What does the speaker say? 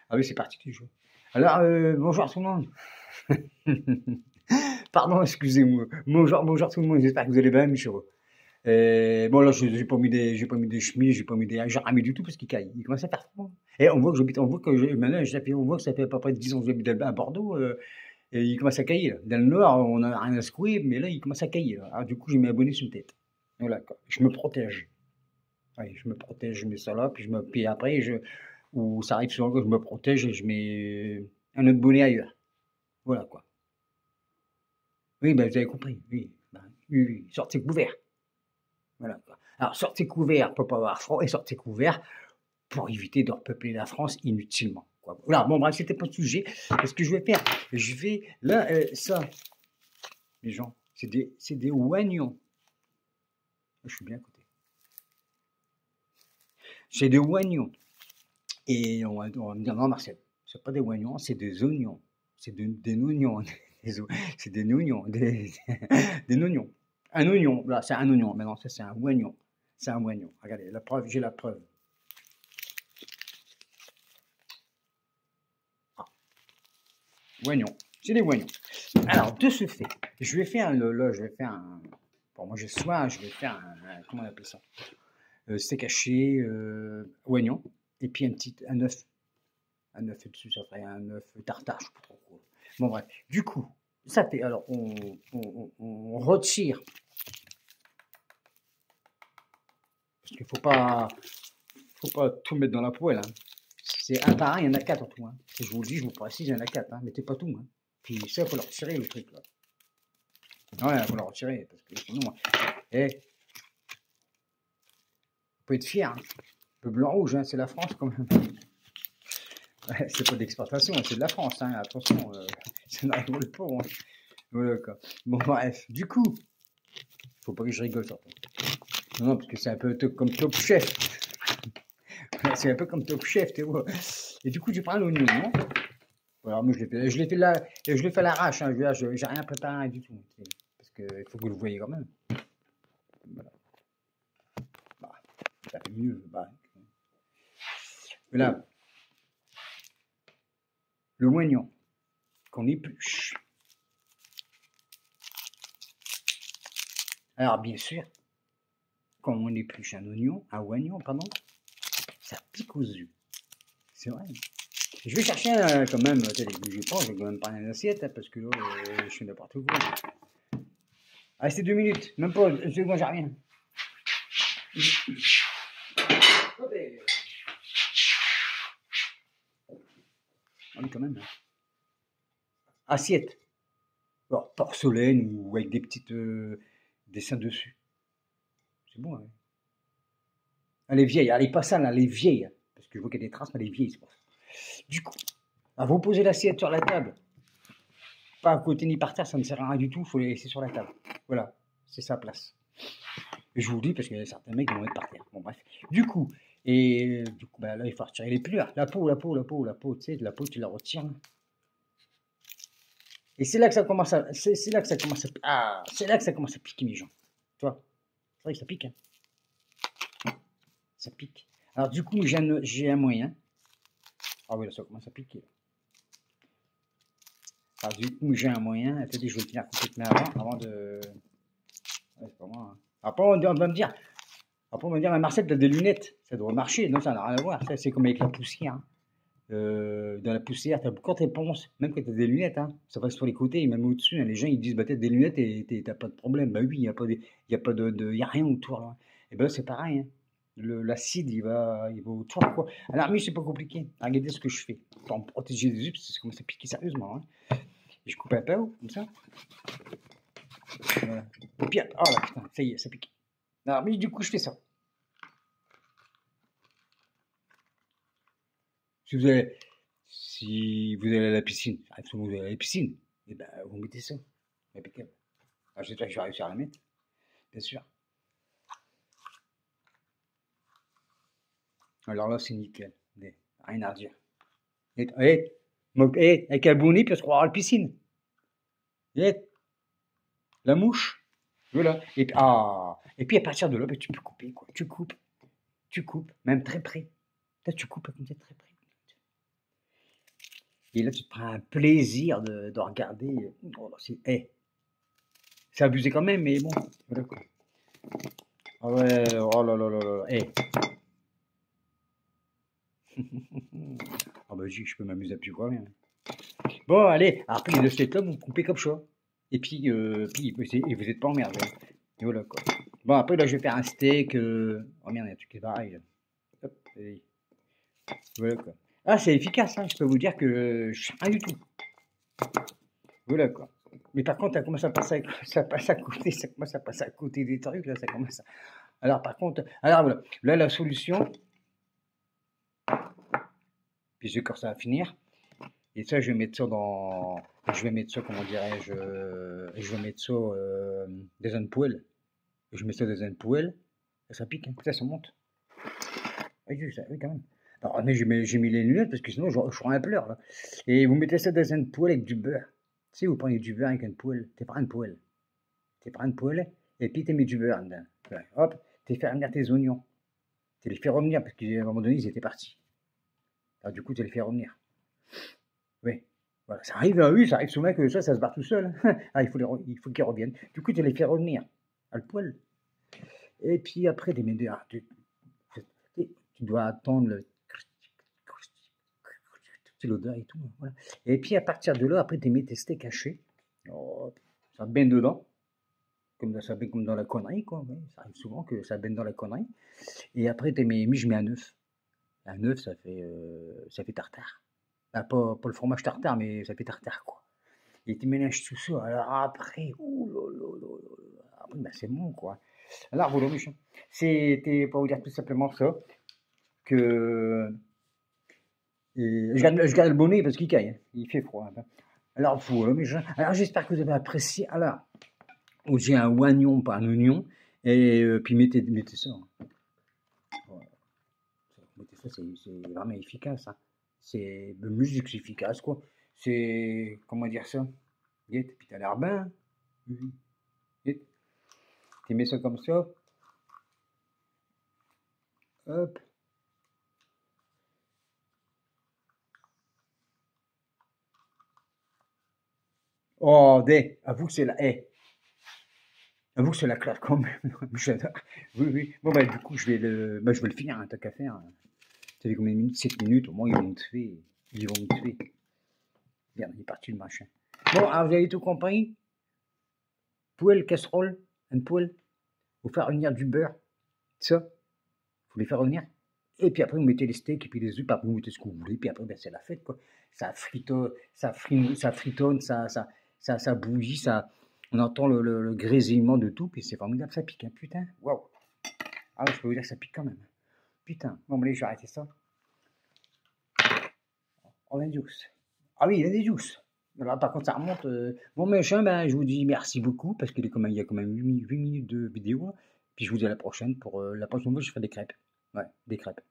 Ah oui, c'est parti du jeu. Alors, bonjour tout le monde. Pardon, excusez-moi. Bonjour tout le monde. J'espère que vous allez bien, mes chevaux. Bon, là, j'ai pas mis des chemises, j'ai pas mis des, j'ai rien mis du tout parce qu'il caille. Il commence à faire froid. Et maintenant, on voit que ça fait à peu près 10 ans que j'habite à Bordeaux, et il commence à cailler, là. Dans le Nord, on a rien à secouer, mais là, il commence à cailler, là. Alors, du coup, j'ai mis un bonnet sur une tête. Voilà, quoi. Je me protège. Oui, je me protège, je mets ça là, puis après, ou ça arrive souvent que je me protège et je mets un autre bonnet ailleurs. Voilà, quoi. Oui, ben, vous avez compris. Oui, ben, oui, oui. Sortez couvert. Voilà, quoi. Alors, sortez couvert pour pas avoir froid et sortez couvert pour éviter de repeupler la France inutilement, quoi. Voilà, bon, bref, c'était pas le sujet. Ce que je vais faire, là, ça, les gens, c'est des oignons. Je suis bien à côté. C'est des oignons. Et on va me dire, non, Marcel, c'est pas des oignons, c'est des oignons. Des oignons. C'est des oignons. Des oignons. Un oignon, là, c'est un oignon. Maintenant, ça, c'est un oignon. C'est un oignon. Regardez, la preuve, j'ai la preuve. Ah, oignon. C'est des oignons. Alors, de ce fait, je vais faire un. Bon, moi, je vais faire comment on appelle ça? Steak haché, oignon, et puis un œuf. Un œuf dessus, ça ferait un œuf tartare, je sais pas trop quoi. Bon, bref. Du coup, ça fait. Alors, on retire. Parce qu'il faut pas tout mettre dans la poêle, hein. C'est un par un, il y en a 4 en tout, hein. Et je vous le dis, je vous précise, il y en a 4, hein. Mettez pas tout, hein. Puis ça, il faut le retirer, le truc, là. Ouais, il faut le retirer, parce que sinon, faut être fier, hein. Le blanc-rouge, hein, c'est la France, quand même. Ouais, c'est pas d'exportation, c'est de la France, hein. Attention, ça n'arrive pas le pot, hein. Voilà, quoi. Bon, bref, du coup, faut pas que je rigole, surtout. Non, parce que c'est un peu comme Top Chef. C'est un peu comme Top Chef, tu vois. Et du coup, tu prends l'oignon, non? Alors, moi, je l'ai fait à l'arrache, hein. J'ai rien préparé du tout. Parce qu'il faut que vous le voyez quand même. Voilà. Bah, ça fait mieux. Bah. Voilà. Le oignon qu'on épluche. Alors, bien sûr, quand on épluche un oignon, pardon, ça pique aux yeux. C'est vrai. Je vais chercher quand même, bougez pas, je vais quand même prendre une assiette, hein, parce que là, je fais n'importe quoi. Ah, c'est 2 minutes, même pas, moi j'ai rien. Ah oui, quand même. Hein. Assiette. Alors, porcelaine ou avec des petites dessins dessus. C'est bon, hein. Elle est vieille, elle est pas sale, elle est vieille. Parce que je vois qu'il y a des traces, mais elle est vieille, c'est pour ça. Du coup, vous posez l'assiette sur la table. Pas à côté ni par terre, ça ne sert à rien du tout, il faut les laisser sur la table. Voilà, c'est sa place. Et je vous le dis parce qu'il y a certains mecs qui vont être par terre. Bon, bref. Du coup, bah, là, il faut retirer les pleurs. La peau, tu sais, de la peau, tu la retires. Et c'est là que ça commence à, c'est là que ça commence à, c'est là que ça commence à piquer, mes gens. Tu vois, c'est vrai que ça pique, hein. Ça pique. Alors, du coup, j'ai un moyen. Ah oui, là, ça commence à piquer. Alors, du coup, j'ai un moyen. Attendez, je vais le tenir complètement avant de. Ouais, c'est pas moi, hein. Après, on va me dire. Après, on va me dire, mais Marcel, t'as des lunettes. Ça doit marcher. Non, ça n'a rien à voir. Ça, c'est comme avec la poussière, hein. Dans la poussière, quand tu ponces, même quand tu as des lunettes, hein, ça passe sur les côtés et même au-dessus, hein, les gens ils disent bah t'as des lunettes et t'as pas de problème. Bah oui, il y a rien autour là. Et ben là, c'est pareil, hein. L'acide il va autour quoi. Alors mais c'est pas compliqué. Regardez ce que je fais pour me protéger des yeux parce que ça commence à piquer sérieusement, hein. Et je coupe un peu comme ça. Voilà. Et puis oh là putain, ça y est, ça pique. Alors mais du coup je fais ça. Si vous allez à la piscine, vous allez à la piscine, et ben vous mettez ça. Impeccable. Alors, j'espère que je vais réussir à la mettre, bien sûr. Alors là, c'est nickel. Rien à redire. Avec un bonnet, puis on se croira à la piscine. La mouche. Voilà. Et puis à partir de là, ben, tu peux couper, quoi. Tu coupes, même très près. Là, tu coupes comme ça très près. Et là, tu te prends un plaisir de regarder. Oh, c'est abusé quand même, mais bon. Voilà quoi. Ah ouais, oh là là là là. Ah bah je peux m'amuser à plus quoi rien. Bon, allez, après les steaks là, vous coupez comme ça. Et puis vous êtes pas emmerdé. Et voilà quoi. Bon, après là, je vais faire un steak. Oh merde, il y a un truc qui est pareil. Là. Hop, et voilà quoi. Ah, c'est efficace, hein. Je peux vous dire que je sais rien du tout. Voilà quoi. Mais par contre, ça commence à passer, ça passe à côté, ça commence à passer à côté des trucs là, ça commence. Alors par contre, alors voilà, là la solution, puis je quand ça va finir. Et ça, je vais mettre ça dans, je vais mettre ça, comment dirais-je, je vais mettre ça dans une poêle. Je mets ça dans une poêle, et ça pique, hein. Ça monte. Oui, oui, quand même. Alors, mais j'ai mis les lunettes parce que sinon je ferai un pleur là. Et vous mettez ça dans une poêle avec du beurre. Tu sais, vous prenez du beurre avec une poêle. Tu prends une poêle. Tu prends une poêle et puis tu mets du beurre dedans. Ouais, hop, tu fais revenir tes oignons. Tu les fais revenir parce qu'à un moment donné, ils étaient partis. Alors, du coup, tu les fais revenir. Oui. Voilà, ça arrive, oui, ça arrive souvent que ça se barre tout seul. Ah, il faut qu'ils reviennent. Du coup, tu les fais revenir à le poêle. Et puis après, tu mets tu dois attendre l'odeur et tout. Voilà. Et puis à partir de là, après, tu mets tes steaks hachés. Oh, ça baigne dedans. Ça baigne comme dans la connerie, quoi. Ouais, ça arrive souvent que ça baigne dans la connerie. Et après, je mets un œuf. Un œuf, ça fait tartare. Ah, pas le fromage tartare, mais ça fait tartare, quoi. Et tu mélanges tout ça. Alors après, ouh là là là là. Après, ben, c'est bon, quoi. Alors, voilà, méchant. C'était pour vous dire tout simplement ça, que je garde le bonnet parce qu'il caille, hein. Il fait froid, hein. Alors, voilà, méchant. Alors, j'espère que vous avez apprécié. Alors, j'ai un oignon, pas un oignon, et puis mettez ça, hein. Voilà. Mettez ça, c'est vraiment efficace, hein. C'est de musique efficace, quoi. C'est, comment dire ça? Puis t'as l'air bien. Tu mets ça comme ça. Hop. Oh, avoue que c'est la haie. Avoue que c'est la classe quand même. J'adore. Oui, oui. Bon, bah, du coup, je vais le finir, hein, tant qu'à faire. Ça fait combien de minutes? 7 minutes, au moins, ils vont me tuer. Ils vont me tuer. Merde, il est parti le machin. Bon, alors, vous avez tout compris? Poêle, casserole, une poêle. Vous faire revenir du beurre. Ça. Vous les faire revenir. Et puis après, vous mettez les steaks et puis les œufs. Puis après, vous mettez ce que vous voulez. Puis après, ben, c'est la fête, quoi. Ça fritonne, ça bouillit, on entend le grésillement de tout. Puis c'est formidable, ça pique, hein, putain. Waouh. Ah ouais, je peux vous dire que ça pique quand même. Putain. Bon, allez, je vais arrêter ça. On a des juice. Ah oui, il y a des juice. Alors, par contre, ça remonte. Bon, machin, ben, je vous dis merci beaucoup parce qu'il y a quand même 8 minutes de vidéo. Puis je vous dis à la prochaine. Pour la prochaine fois, je ferai des crêpes. Ouais, des crêpes.